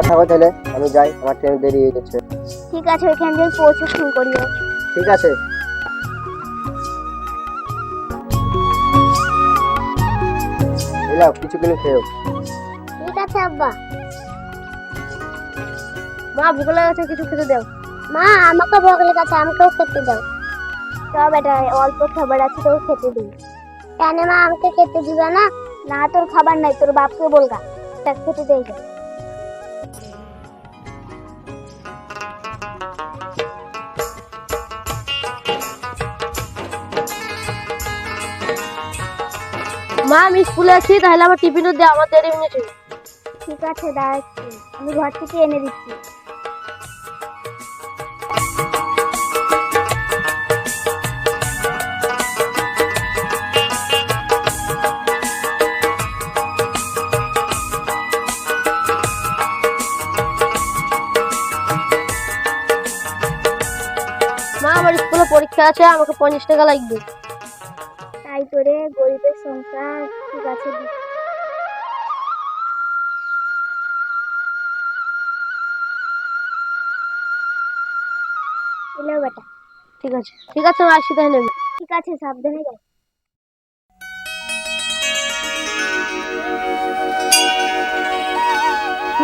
থাকো তাহলে, আমি যাই, আমার ট্রেন দেরি হয়ে গেছে। ঠিক আছে, ওইখান থেকে পৌঁছে ফোন করিও। ঠিক আছে। এলাও, কিছু কিনে খেও। ঠিক আছে আব্বা। মা ভুক লেগেছে, কিছু খেতে দাও। মা আমাকে ভোগ লেগেছে, আমাকেও খেতে দাও। সব এটা অল্প খাবার আছে, তোকে খেতে দিই। কেন মা, আমাকে খেতে দিবে না? না, তোর খাবার নাই, তোর বাপকে বলগা খেতে দেই। মা আমি স্কুলে আছি, তাহলে আমার টিফিনও দে, আমার দেরি হয়েছে। ঠিক আছে দাঁড়াচ্ছি, আমি ঘর থেকে এনে দিচ্ছি। মা আমার স্কুলে পরীক্ষা আছে, আমাকে 50 টাকা লাগবে। তাই করে গরিবের সংসার। ঠিক আছে এলো বেটা। ঠিক আছে ঠিক আছে, আসি তাহলে। ঠিক আছে, সাবধানে যাও।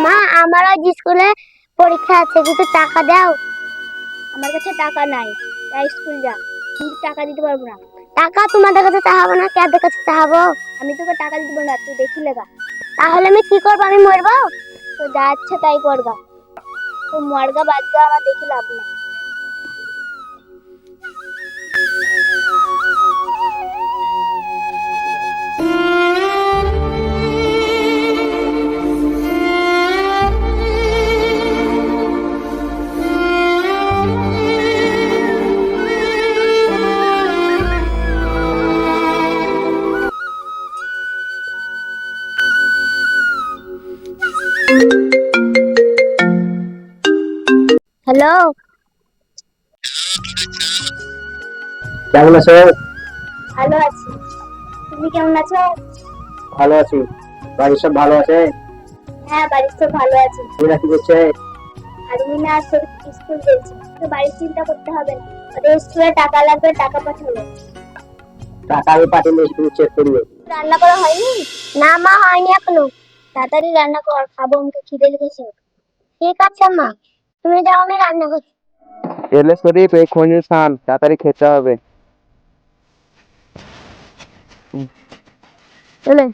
মা আমার আজ স্কুলে পরীক্ষা আছে, কিছু টাকা দাও। আমার কাছে টাকা নাই, তাই স্কুল যা, কিন্তু টাকা দিতে পারবো না। টাকা তোমাদের কাছে চাহাবো না, কাদের কাছে চাহাবো? আমি তোকে টাকা দিতে পারবো না, তুই দেখি লেগা। তাহলে আমি কি করবো? আমি মরবো? তো যা ইচ্ছে তাই করবা, তো মরগা বাদগা আমার দেখি লাভ নেই। হ্যালো, কেমন আছো? ভালো আছি, তুমি কেমন আছো? ভালো আছি। বাড়ির সব ভালো আছে? হ্যাঁ, বাড়ির সব ভালো আছে। ওরা কি করছে? আরমিনা স্কুল গেছে, তো বাড়ির চিন্তা করতে হবে না। ওদের স্কুলে টাকা লাগবে, টাকা পাঠাবো। টাকা আমি পাঠিয়ে তুমি চেক করিও। রান্না করা হয়নি? না মা, হয়নি এখনো। তাড়াতাড়ি রান্না কর, খাবো, আমাকে খিদে লেগেছে। ঠিক আছে মা, তুমি যাও, আমি রান্না করছি। এলে শরীফ, এই খনির স্থান, তাড়াতাড়ি খেতে হবে। চলে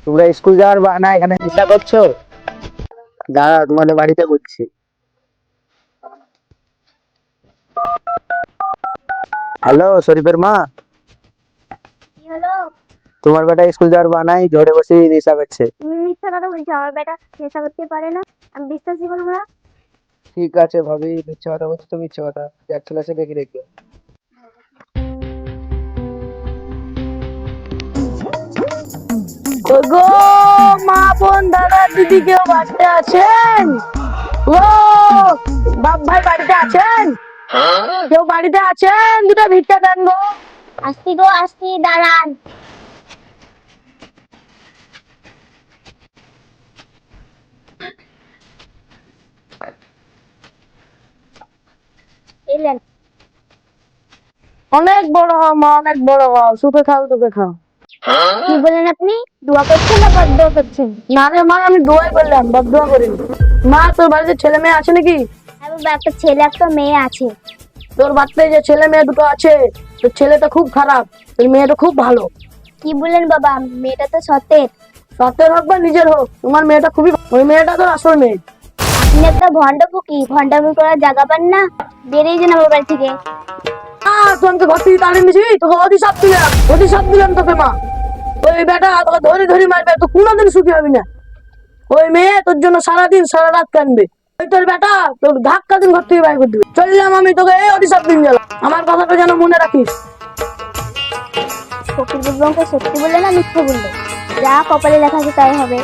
তোমরা স্কুল যাওয়ার বাহানা এখানে চিন্তা করছো? দাঁড়া, তোমাদের বাড়িতে করছি। হ্যালো শরীফের মা, কি হলো? তোমার বেটা স্কুল যাওয়ার বাহানায় ঝড়ে বসে নেশা করছে। তুমি মিথ্যা কথা বলছো, আমার বেটা নেশা করতে পারে না, আমি বিশ্বাসই করবো না। ঠিক আছে ভাবি, মিথ্যে কথা বলছো তো মিথ্যে কথা, এক চলে আসে দেখে রেখো। গো মা, বোন, দাদা, দিদি, কেউ বাড়িতে আছেন? ও বাপ ভাই বাড়িতে আছেন? কেউ বাড়িতে আছেন? দুটো ভিক্ষা দেন গো। আসছি গো, আসছি, দাঁড়ান। এলেন। অনেক বড় হও মা, অনেক বড় হও, সুখে খাও তোকে খাও। কি বলেন আপনি? দোয়া করছেন না বদদোয়া করছেন? না রে মা, আমি দোয়াই করলাম, বদদোয়া করিনি। মা, তোর বাড়িতে ছেলে মেয়ে আছে নাকি? হ্যাঁ বাবা, একটা ছেলে একটা মেয়ে আছে। তোর বাড়িতে যে ছেলে মেয়ে দুটো আছে, তোর ছেলেটা খুব খারাপ, তোর মেয়েটা খুব ভালো। কি বলেন বাবা, মেয়েটা তো সতের। সত্যের হোক বা নিজের হোক, তোমার মেয়েটা খুবই, ওই মেয়েটা তোর আসল মেয়ে। আপনি একটা ভণ্ড ফুকি, ভণ্ডামি করার জায়গা পান না, বেরিয়ে যান আমার বাড়ি থেকে। তুই আমাকে ঘর থেকে তাড়িয়ে নিয়েছিস, তোকে অভিশাপ দিলাম তোকে মা। ওই বেটা তোকে ধরে ধরে মারবে, তো কোনোদিন সুখী হবি না। ওই মেয়ে তোর জন্য সারাদিন সারা রাত কানবে। ওই তোর বেটা তোর ধাক্কা দিন ঘর থেকে বাইর করে দিবে। চললাম আমি, তোকে এই অভিশাপ দিন গেলাম, আমার কথাটা যেন মনে রাখিস। ফকির বুড়বোকে সত্যি বললে না মিথ্যে বললে? যা কপালে লেখা আছে তাই হবে।